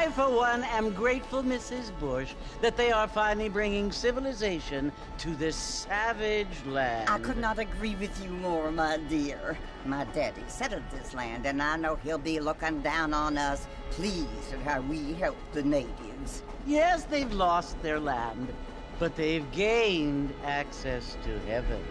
I, for one, am grateful, Mrs. Bush, that they are finally bringing civilization to this savage land. I could not agree with you more, my dear. My daddy settled this land, and I know he'll be looking down on us, pleased at how we help the natives. Yes, they've lost their land, but they've gained access to heaven.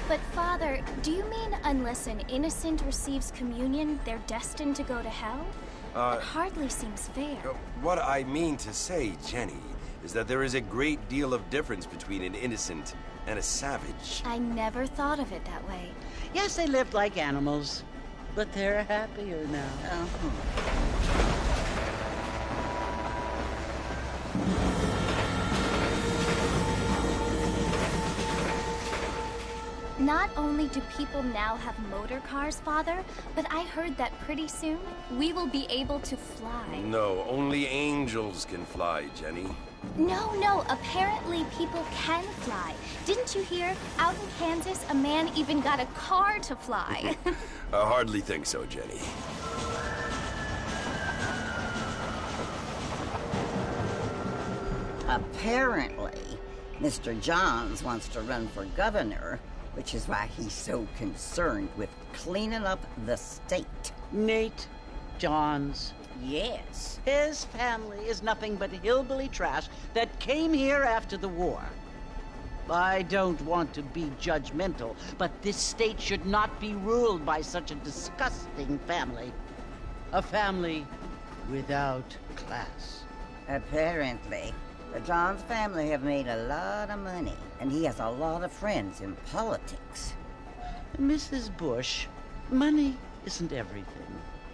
But, Father, do you mean unless an innocent receives communion, they're destined to go to hell? That hardly seems fair. What I mean to say, Jenny, is that there is a great deal of difference between an innocent and a savage. I never thought of it that way. Yes, they lived like animals, but they're happier now. Not only do people now have motor cars, Father, but I heard that pretty soon we will be able to fly. No, only angels can fly, Jenny. No, apparently people can fly. Didn't you hear? Out in Kansas, a man even got a car to fly. I hardly think so, Jenny. Apparently, Mr. Johns wants to run for governor, which is why he's so concerned with cleaning up the state. Nate Johns. Yes. His family is nothing but hillbilly trash that came here after the war. I don't want to be judgmental, but this state should not be ruled by such a disgusting family. A family without class. Apparently. The Johns family have made a lot of money, and he has a lot of friends in politics. Mrs. Bush, money isn't everything.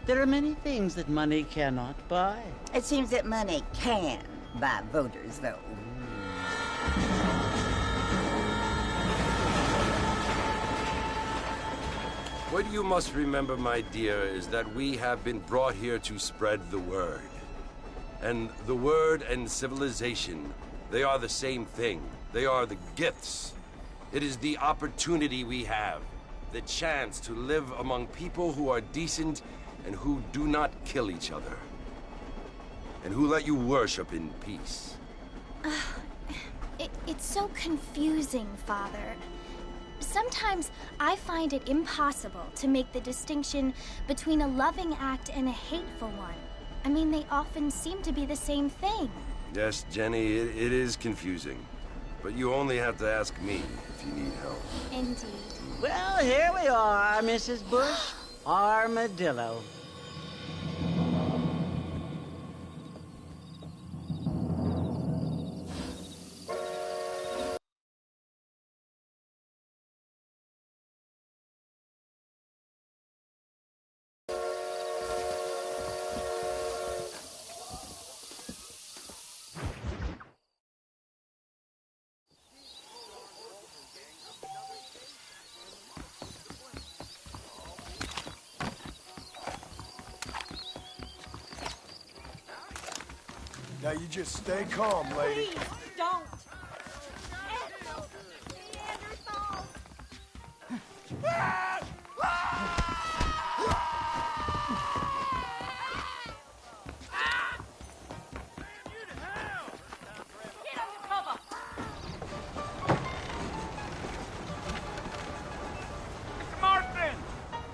There are many things that money cannot buy. It seems that money can buy voters, though. What you must remember, my dear, is that we have been brought here to spread the word. And the word and civilization, they are the same thing. They are the gifts. It is the opportunity we have, the chance to live among people who are decent and who do not kill each other, and who let you worship in peace. It's so confusing, Father. Sometimes I find it impossible to make the distinction between a loving act and a hateful one. I mean, they often seem to be the same thing. Yes, Jenny, it is confusing. But you only have to ask me if you need help. Indeed. Well, here we are, Mrs. Bush. Armadillo. Now you just stay calm, lady. Please, don't.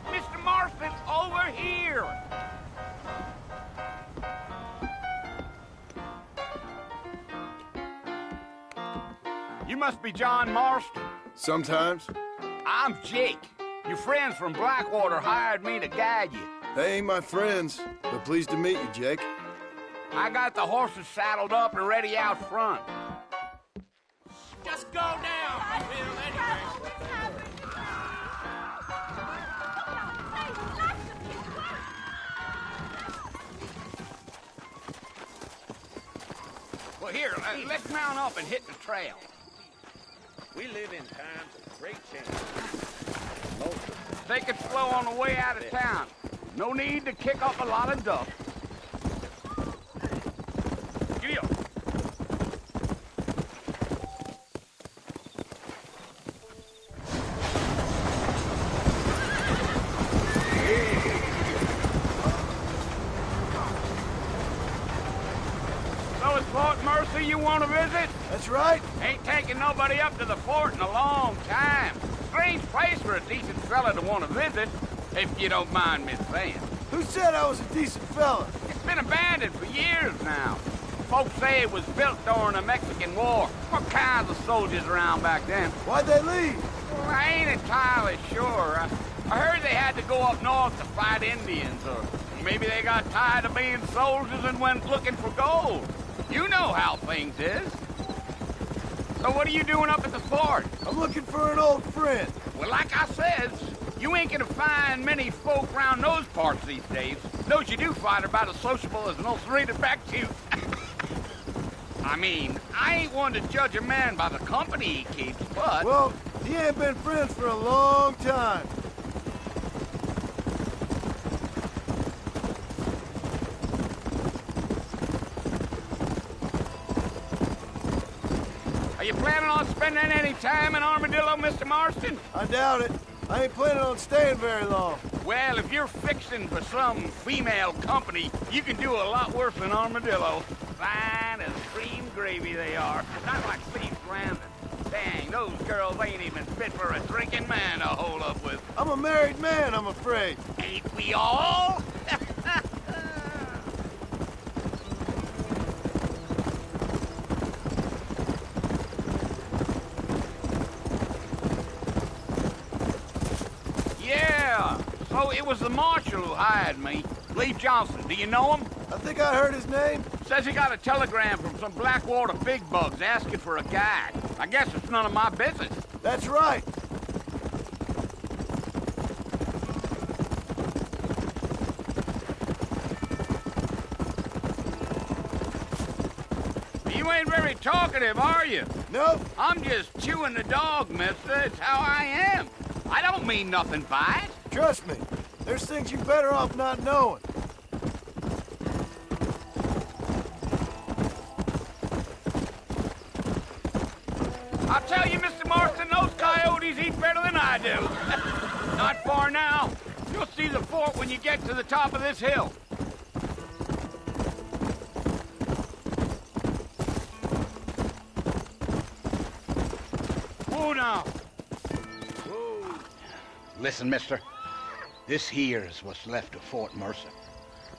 Mr. Marston, over here! You must be John Marston. Sometimes. I'm Jake. Your friends from Blackwater hired me to guide you. They ain't my friends, but pleased to meet you, Jake. I got the horses saddled up and ready out front. Just go down, Bill, anyway. Well, here, let's mount up and hit the trail. We live in times of great change. Take it slow on the way out of town. No need to kick up a lot of dust. Giddy up. Marcy you want to visit? That's right. Ain't taking nobody up to the fort in a long time. Strange place for a decent fella to want to visit, if you don't mind me saying. Who said I was a decent fella? It's been abandoned for years now. Folks say it was built during the Mexican War. What kinds of soldiers around back then? Why'd they leave? Well, I ain't entirely sure. I heard they had to go up north to fight Indians, or maybe they got tired of being soldiers and went looking for gold. You know how things is. So what are you doing up at the fort? I'm looking for an old friend. Well, like I said, you ain't gonna find many folk around those parts these days. Those you do find are about as sociable as an ulcerated back tooth. I mean, I ain't one to judge a man by the company he keeps, but... Well, he ain't been friends for a long time. Are you planning on spending any time in Armadillo, Mr. Marston? I doubt it. I ain't planning on staying very long. Well, if you're fixing for some female company, you can do a lot worse than Armadillo. Fine as cream gravy they are. Not like Steve Brandon. Dang, those girls ain't even fit for a drinking man to hold up with. I'm a married man, I'm afraid. Ain't we all? Yeah, so it was the marshal who hired me. Lee Johnson, do you know him? I think I heard his name. Says he got a telegram from some Blackwater big bugs asking for a guide. I guess it's none of my business. That's right. You ain't very talkative, are you? Nope. I'm just chewing the dog, mister. It's how I am. I don't mean nothing by it. Trust me. There's things you're better off not knowing. I'll tell you, Mr. Marston, those coyotes eat better than I do. Not far now. You'll see the fort when you get to the top of this hill. Whoa now. Whoa. Listen, mister. This here is what's left of Fort Mercer.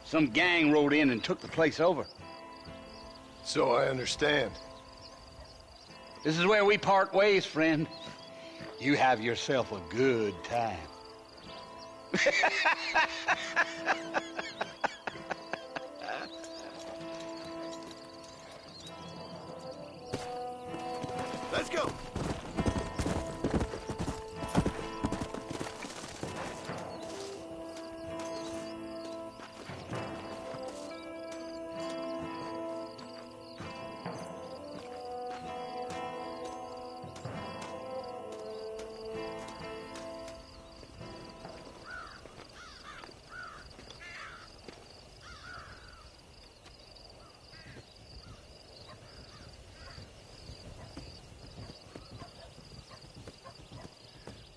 Some gang rode in and took the place over. So I understand. This is where we part ways, friend. You have yourself a good time. Let's go.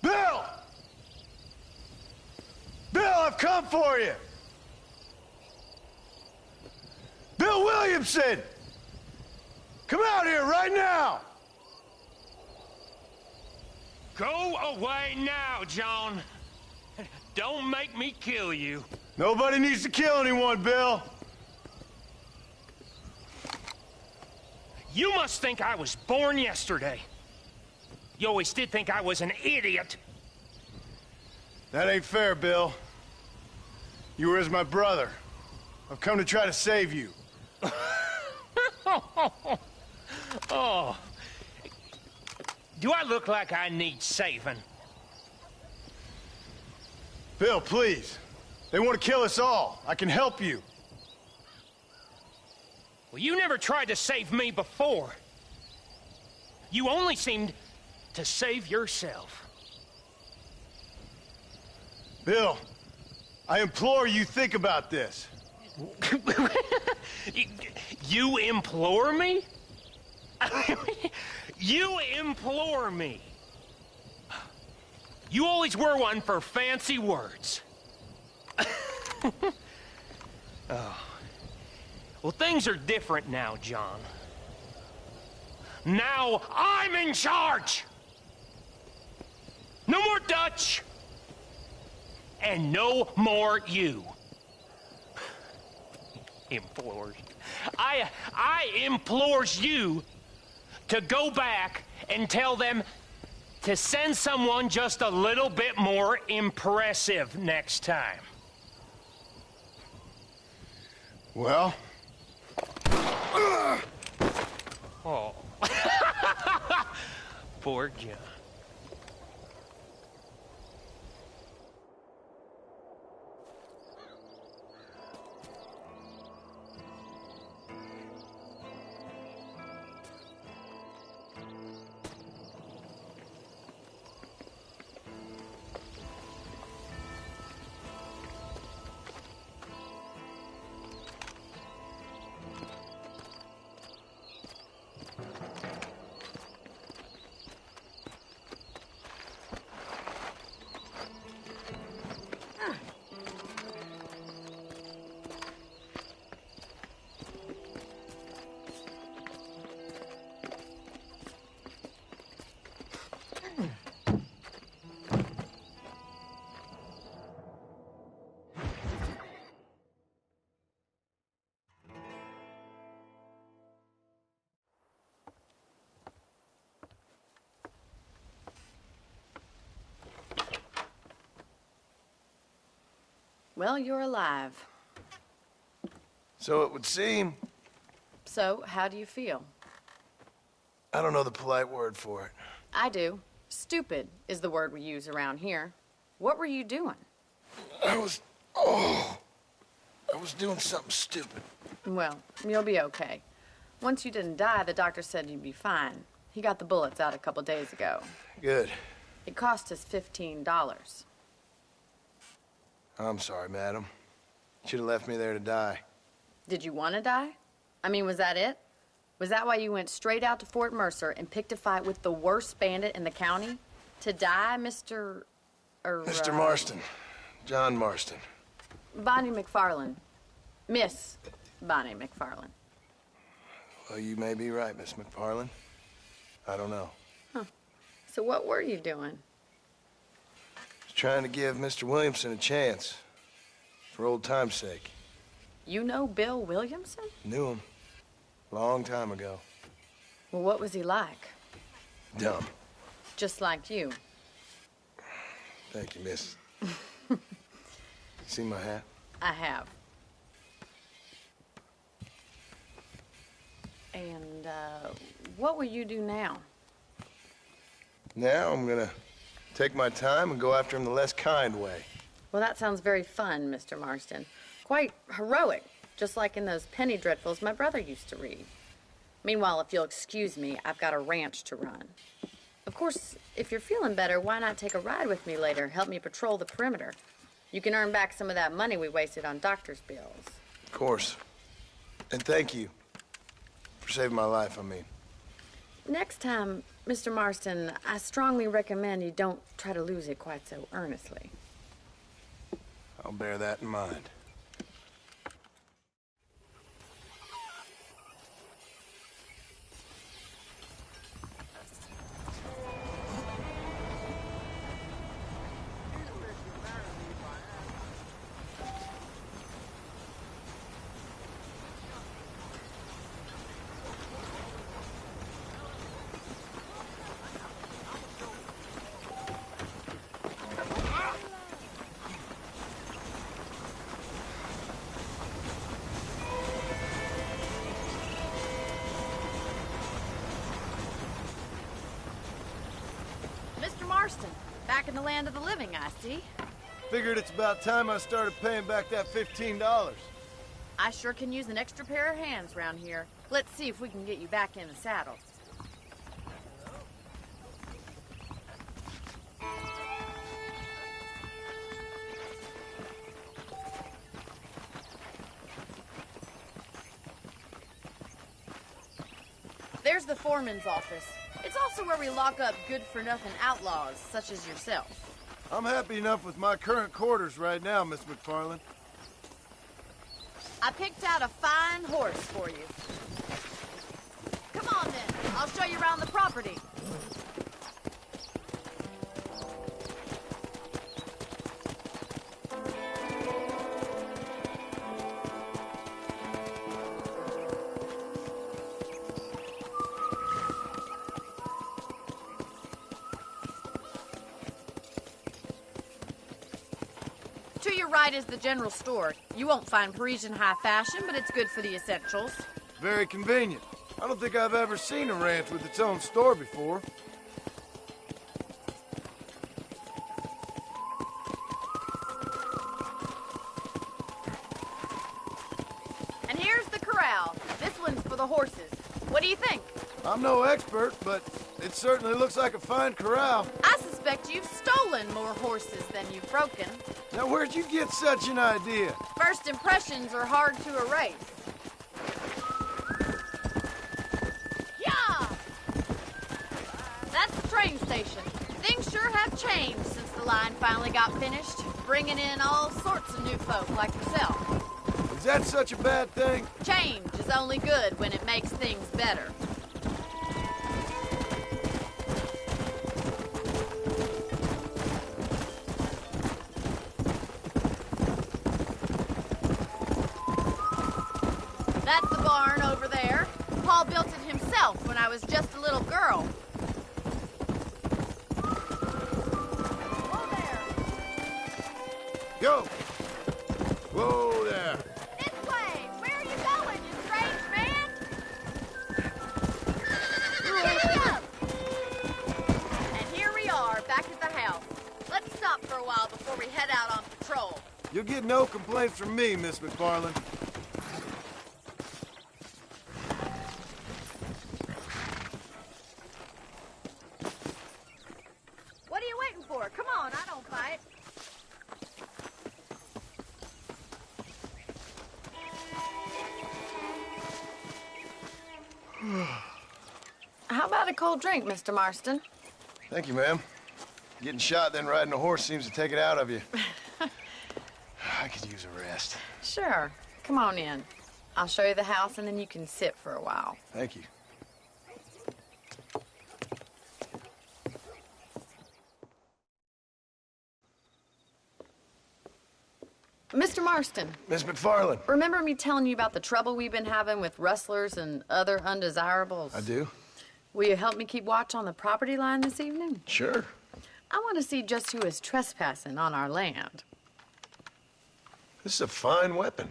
Bill! Bill, I've come for you! Bill Williamson! Come out here right now! Go away now, John. Don't make me kill you. Nobody needs to kill anyone, Bill. You must think I was born yesterday. You always did think I was an idiot. That ain't fair, Bill. You were as my brother. I've come to try to save you. Oh. Do I look like I need saving? Bill, please. They want to kill us all. I can help you. Well, you never tried to save me before. You only seemed to save yourself. Bill, I implore you think about this. You implore me? You implore me? You always were one for fancy words. Oh. Well, things are different now, John. Now I'm in charge! No more Dutch! And no more you. Implores. I implores you to go back and tell them to send someone just a little bit more impressive next time. Well? Oh. Poor John. Well, you're alive. So it would seem. So, how do you feel? I don't know the polite word for it. I do. Stupid is the word we use around here. What were you doing? I was doing something stupid. Well, you'll be okay. Once you didn't die, the doctor said you'd be fine. He got the bullets out a couple days ago. Good. It cost us $15. I'm sorry, madam. You should have left me there to die. Did you want to die? I mean, was that it? Was that why you went straight out to Fort Mercer and picked a fight with the worst bandit in the county? To die, Mr. Mr. Marston. John Marston. Bonnie McFarland. Miss Bonnie McFarland. Well, you may be right, Miss McFarland. I don't know. Huh. So what were you doing? Just trying to give Mr. Williamson a chance. For old time's sake. You know Bill Williamson? Knew him. Long time ago. Well, what was he like? Dumb. Just like you. Thank you, miss. See my hat? I have. And, what will you do now? Now I'm gonna take my time and go after him the less kind way. Well, that sounds very fun, Mr. Marston. Quite heroic, just like in those penny dreadfuls my brother used to read. Meanwhile, if you'll excuse me, I've got a ranch to run. Of course, if you're feeling better, why not take a ride with me later? Help me patrol the perimeter. You can earn back some of that money we wasted on doctor's bills. Of course. And thank you. For saving my life, I mean. Next time, Mr. Marston, I strongly recommend you don't try to lose it quite so earnestly. I'll bear that in mind. Mr. Marston, back in the land of the living, I see. Figured it's about time I started paying back that $15. I sure can use an extra pair of hands around here. Let's see if we can get you back in the saddle. There's the foreman's office. It's also where we lock up good-for-nothing outlaws, such as yourself. I'm happy enough with my current quarters right now, Miss McFarland. I picked out a fine horse for you. Come on, then. I'll show you around the property. To your right is the general store. You won't find Parisian high fashion, but it's good for the essentials. Very convenient. I don't think I've ever seen a ranch with its own store before. And here's the corral. This one's for the horses. What do you think? I'm no expert, but it certainly looks like a fine corral. I suspect you've stolen more horses than you've broken. Now, where'd you get such an idea? First impressions are hard to erase. Yeah! That's the train station. Things sure have changed since the line finally got finished, bringing in all sorts of new folk like yourself. Is that such a bad thing? Change is only good when it makes things better. That's the barn over there. Paul built it himself when I was just a little girl. Whoa there. Go! Whoa there! This way! Where are you going, you strange man? Giddy up! And here we are, back at the house. Let's stop for a while before we head out on patrol. You'll get no complaints from me, Miss McFarland. What are you waiting for? Come on, I don't fight. How about a cold drink, Mr. Marston? Thank you, ma'am. Getting shot, then riding a horse seems to take it out of you. I could use a rest. Sure. Come on in. I'll show you the house, and then you can sit for a while. Thank you. Mr. Marston. Miss McFarland. Remember me telling you about the trouble we've been having with rustlers and other undesirables? I do. Will you help me keep watch on the property line this evening? Sure. I want to see just who is trespassing on our land. This is a fine weapon.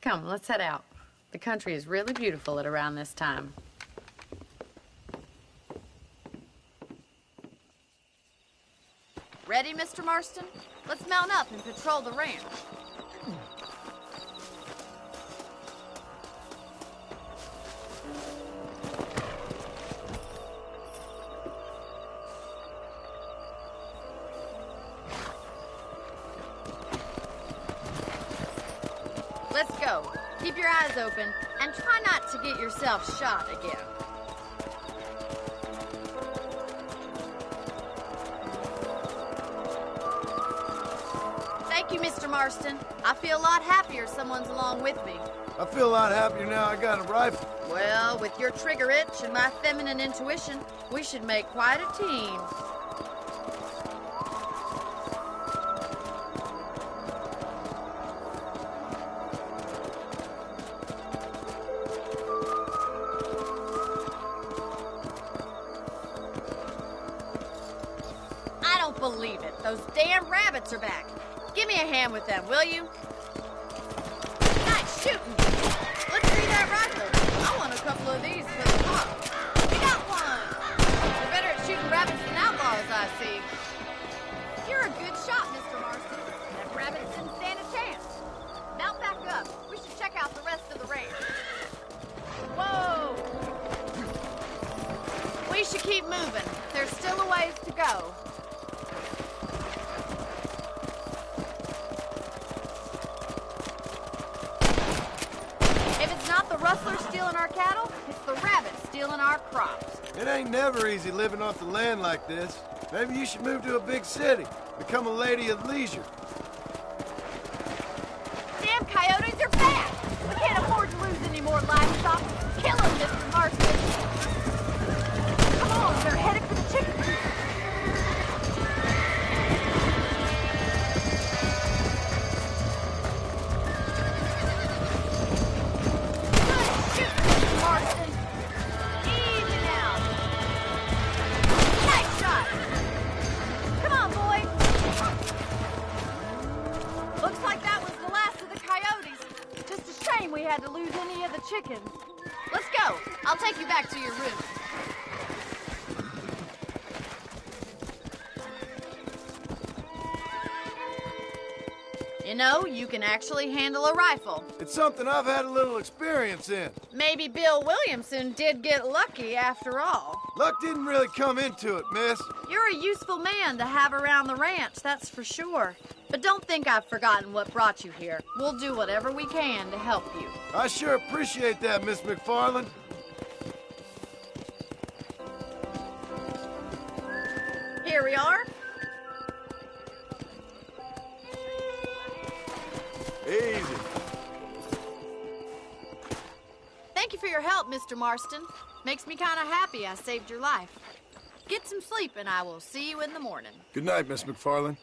Come, let's head out. The country is really beautiful at around this time. Ready, Mr. Marston? Let's mount up and patrol the ranch. Let's go. Keep your eyes open and try not to get yourself shot again. Thank you, Mr. Marston. I feel a lot happier someone's along with me. I feel a lot happier now I got a rifle. Well, with your trigger itch and my feminine intuition, we should make quite a team. I don't believe it. Those damn rabbits are back. Give me a hand with them, will you? Nice shooting. Let's see that rifle. I want a couple of these for the pop. We got one. We're better at shooting rabbits than outlaws, I see. You're a good shot, Mr. Marston. Them rabbits didn't stand a chance. Mount back up. We should check out the rest of the range. Whoa! We should keep moving. There's still a ways to go. If it's not the rustlers stealing our cattle, it's the rabbits stealing our crops. It ain't never easy living off the land like this. Maybe you should move to a big city. Become a lady of leisure. Damn coyotes are back! We can't afford to lose any more livestock. Kill them, Mr. Marston. They're headed for the chicken. Good shooting, Marston. Easy now. Nice shot. Come on, boy. Looks like that was the last of the coyotes. Just a shame we had to lose any of the chickens. Let's go. I'll take you back to your room. You know, you can actually handle a rifle. It's something I've had a little experience in. Maybe Bill Williamson did get lucky after all. Luck didn't really come into it, miss. You're a useful man to have around the ranch, that's for sure. But don't think I've forgotten what brought you here. We'll do whatever we can to help you. I sure appreciate that, Miss McFarland. Here we are. Easy. Thank you for your help, Mr. Marston. Makes me kind of happy I saved your life. Get some sleep and I will see you in the morning. Good night, Miss McFarland.